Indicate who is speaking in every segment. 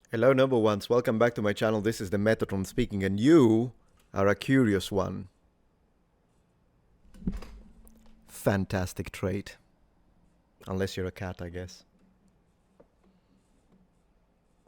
Speaker 1: Hello, number ones. Welcome back to my channel. This is the Metatron speaking, and you are a curious one. Fantastic trait. Unless you're a cat, I guess.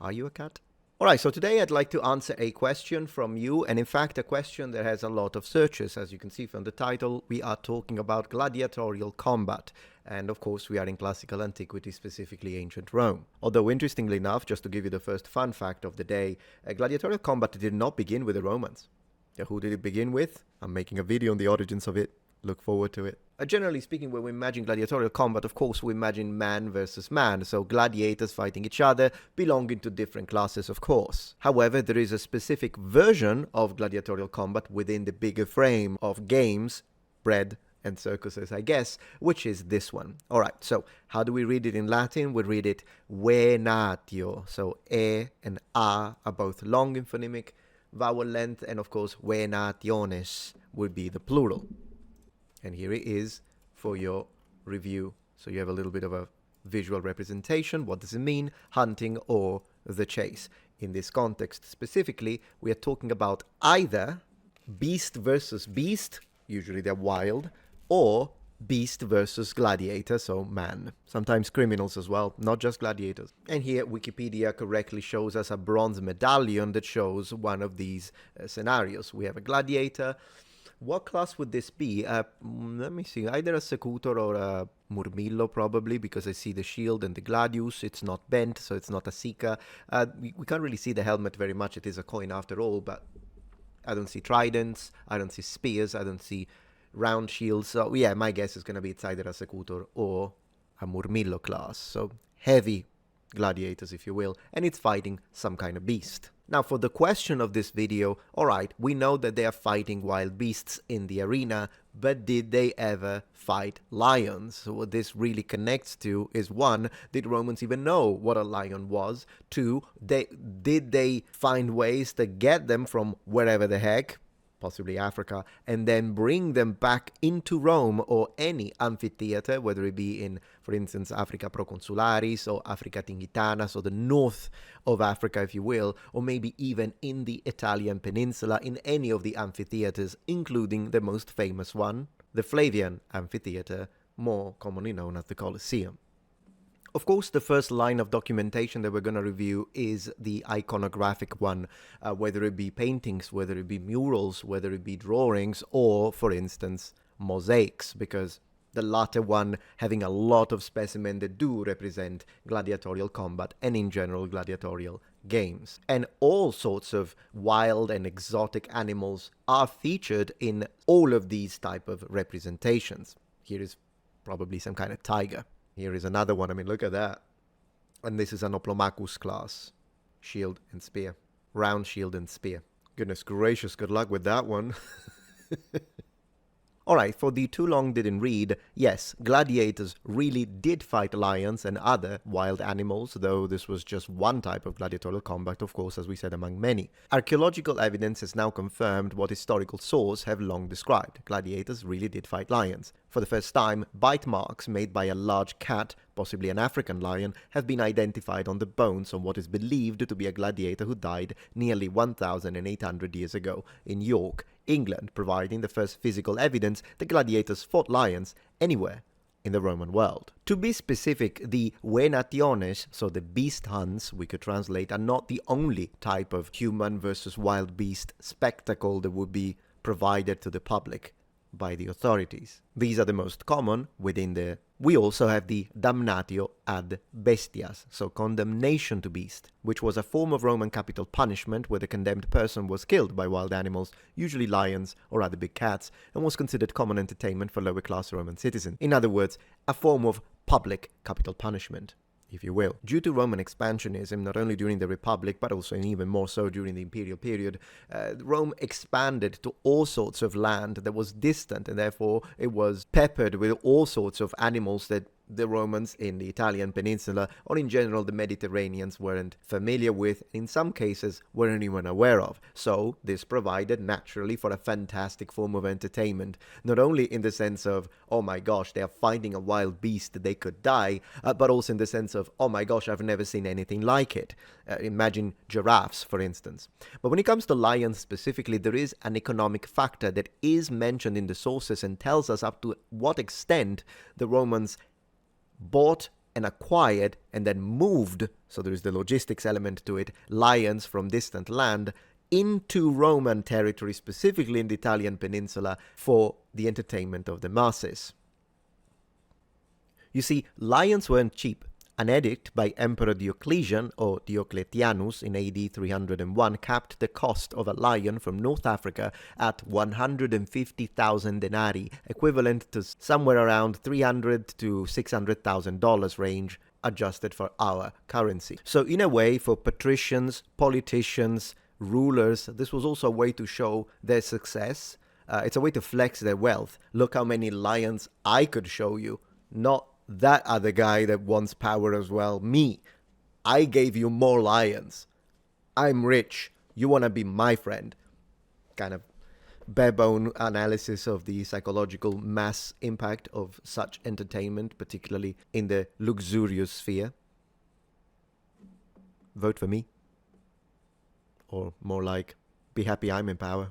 Speaker 1: Are you a cat? Alright, so today I'd like to answer a question from you, and in fact a question that has a lot of searches. As you can see from the title, we are talking about gladiatorial combat. And of course we are in classical antiquity, specifically ancient Rome. Although interestingly enough, just to give you the first fun fact of the day, gladiatorial combat did not begin with the Romans. Who did it begin with? I'm making a video on the origins of it. Look forward to it. Generally speaking, when we imagine gladiatorial combat, of course, we imagine man versus man, so gladiators fighting each other, belonging to different classes, of course. However, there is a specific version of gladiatorial combat within the bigger frame of games, bread, and circuses, I guess, which is this one. Alright, so how do we read it in Latin? We read it venatio, so e and a are both long in phonemic vowel length, and of course venationes would be the plural. And here it is for your review. So you have a little bit of a visual representation. What does it mean? Hunting or the chase. In this context specifically, we are talking about either beast versus beast, usually they're wild, or beast versus gladiator, so man. Sometimes criminals as well, not just gladiators. And here Wikipedia correctly shows us a bronze medallion that shows one of these scenarios. We have a gladiator. What class would this be? Let me see, either a secutor or a murmillo probably, because I see the shield and the gladius. It's not bent, so it's not a sica. We can't really see the helmet very much. It is a coin after all, but I don't see tridents, I don't see spears, I don't see round shields. So yeah, my guess is going to be it's either a secutor or a murmillo class. So heavy gladiators, if you will, and it's fighting some kind of beast. Now, for the question of this video, alright, we know that they are fighting wild beasts in the arena, but did they ever fight lions? So what this really connects to is, one, did Romans even know what a lion was? Two, did they find ways to get them from wherever the heck, possibly Africa, and then bring them back into Rome or any amphitheater, whether it be in, for instance, Africa Proconsularis or Africa Tingitana, so the north of Africa, if you will, or maybe even in the Italian peninsula in any of the amphitheaters, including the most famous one, the Flavian Amphitheater, more commonly known as the Colosseum. Of course, the first line of documentation that we're going to review is the iconographic one, whether it be paintings, whether it be murals, whether it be drawings, or, for instance, mosaics, because the latter one having a lot of specimens that do represent gladiatorial combat and in general gladiatorial games. And all sorts of wild and exotic animals are featured in all of these type of representations. Here is probably some kind of tiger. Here is another one. I mean, look at that. And this is an Oplomachus class. Shield and spear. Round shield and spear. Goodness gracious, good luck with that one. Alright, for the too long didn't read, yes, gladiators really did fight lions and other wild animals, though this was just one type of gladiatorial combat, of course, as we said, among many. Archaeological evidence has now confirmed what historical sources have long described. Gladiators really did fight lions. For the first time, bite marks made by a large cat, possibly an African lion, have been identified on the bones of what is believed to be a gladiator who died nearly 1,800 years ago in York, England, providing the first physical evidence that gladiators fought lions anywhere in the Roman world. To be specific, the venationes, so the beast hunts, we could translate, are not the only type of human versus wild beast spectacle that would be provided to the public by the authorities. These are the most common within the... We also have the damnatio ad bestias, so condemnation to beast, which was a form of Roman capital punishment where the condemned person was killed by wild animals, usually lions or other big cats, and was considered common entertainment for lower class Roman citizens. In other words, a form of public capital punishment, if you will. Due to Roman expansionism, not only during the Republic, but also and even more so during the imperial period, Rome expanded to all sorts of land that was distant, and therefore it was peppered with all sorts of animals that the Romans in the Italian peninsula, or in general the Mediterraneans, weren't familiar with, in some cases weren't even aware of. So this provided naturally for a fantastic form of entertainment, not only in the sense of, oh my gosh, they are fighting a wild beast, they could die, but also in the sense of, oh my gosh, I've never seen anything like it. Imagine giraffes, for instance. But when it comes to lions specifically, there is an economic factor that is mentioned in the sources and tells us up to what extent the Romans bought and acquired and then moved, so there is the logistics element to it, lions from distant land into Roman territory, specifically in the Italian peninsula, for the entertainment of the masses. You see, lions weren't cheap. An edict by Emperor Diocletian, or Diocletianus, in AD 301 capped the cost of a lion from North Africa at 150,000 denarii, equivalent to somewhere around $300,000 to $600,000 range, adjusted for our currency. So in a way, for patricians, politicians, rulers, this was also a way to show their success. It's a way to flex their wealth. Look how many lions I could show you, not that other guy that wants power as well. Me. I gave you more lions. I'm rich. You want to be my friend. Kind of bare-bone analysis of the psychological mass impact of such entertainment, particularly in the luxurious sphere. Vote for me. Or more like, be happy I'm in power.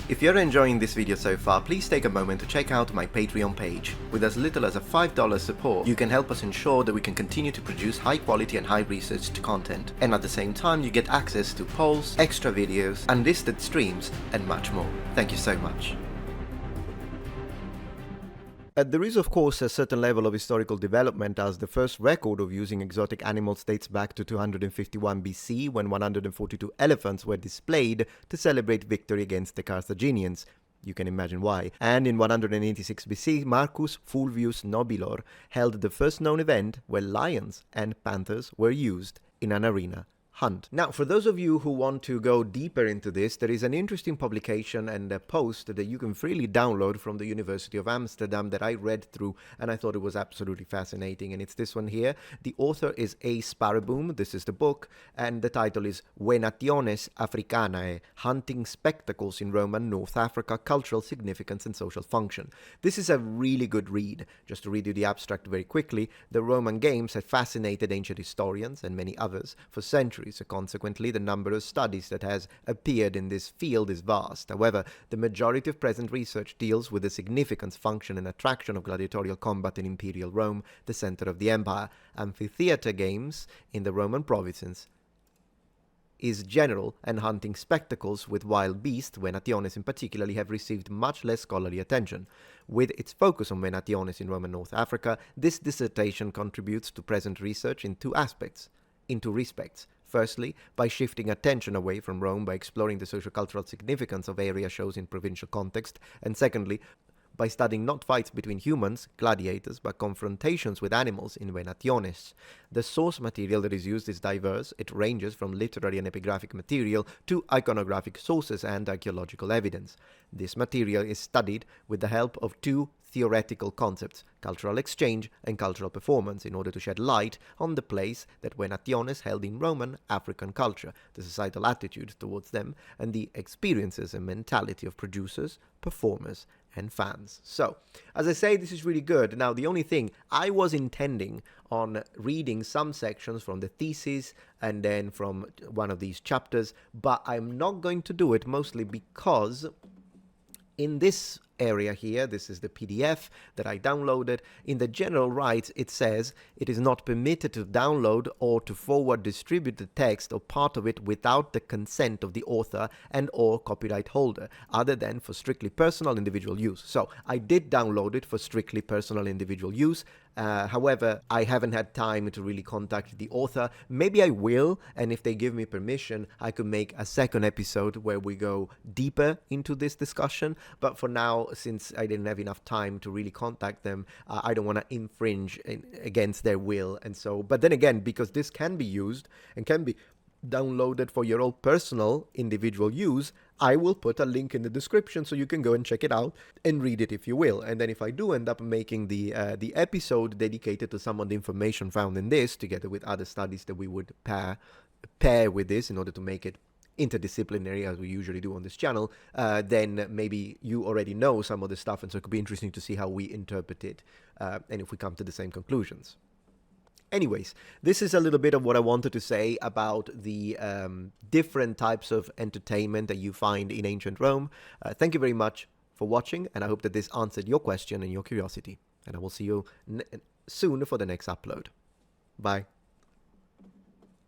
Speaker 1: If you're enjoying this video so far, please take a moment to check out my Patreon page. With as little as a $5 support, you can help us ensure that we can continue to produce high quality and high researched content. And at the same time, you get access to polls, extra videos, unlisted streams, and much more. Thank you so much. There is, of course, a certain level of historical development, as the first record of using exotic animals dates back to 251 BC, when 142 elephants were displayed to celebrate victory against the Carthaginians. You can imagine why. And in 186 BC, Marcus Fulvius Nobilor held the first known event where lions and panthers were used in an arena hunt. Now, for those of you who want to go deeper into this, there is an interesting publication and a post that you can freely download from the University of Amsterdam that I read through, and I thought it was absolutely fascinating. And it's this one here. The author is A. Sparreboom. This is the book, and the title is Venationes Africanae, Hunting Spectacles in Roman North Africa, Cultural Significance and Social Function. This is a really good read. Just to read you the abstract very quickly, the Roman Games had fascinated ancient historians and many others for centuries. So consequently, the number of studies that has appeared in this field is vast. However, the majority of present research deals with the significance, function, and attraction of gladiatorial combat in Imperial Rome, the center of the empire. Amphitheater games in the Roman provinces is general, and hunting spectacles with wild beasts, venationes in particular, have received much less scholarly attention. With its focus on venationes in Roman North Africa, this dissertation contributes to present research in two respects. Firstly, by shifting attention away from Rome by exploring the socio-cultural significance of area shows in provincial context, and secondly, by studying not fights between humans, gladiators, but confrontations with animals in venationes. The source material that is used is diverse. It ranges from literary and epigraphic material to iconographic sources and archaeological evidence. This material is studied with the help of two theoretical concepts, cultural exchange and cultural performance, in order to shed light on the place that venationes held in Roman African culture, the societal attitude towards them, and the experiences and mentality of producers, performers, and fans. So, as I say, this is really good. Now, the only thing, I was intending on reading some sections from the thesis and then from one of these chapters, but I'm not going to do it, mostly because in this area here, this is the PDF that I downloaded. In the general rights, it says it is not permitted to download or to forward distribute the text or part of it without the consent of the author and or copyright holder, other than for strictly personal individual use. So I did download it for strictly personal individual use. However, I haven't had time to really contact the author. Maybe I will, and if they give me permission, I could make a second episode where we go deeper into this discussion. But for now, since I didn't have enough time to really contact them, I don't want to infringe against their will. And so, but then again, because this can be used and can be downloaded for your own personal individual use, I will put a link in the description so you can go and check it out and read it if you will. And then if I do end up making the episode dedicated to some of the information found in this, together with other studies that we would pair with this in order to make it interdisciplinary, as we usually do on this channel, then maybe you already know some of the stuff, and so it could be interesting to see how we interpret it and if we come to the same conclusions. Anyways, this is a little bit of what I wanted to say about the different types of entertainment that you find in ancient Rome. Thank you very much for watching, and I hope that this answered your question and your curiosity. And I will see you soon for the next upload. Bye.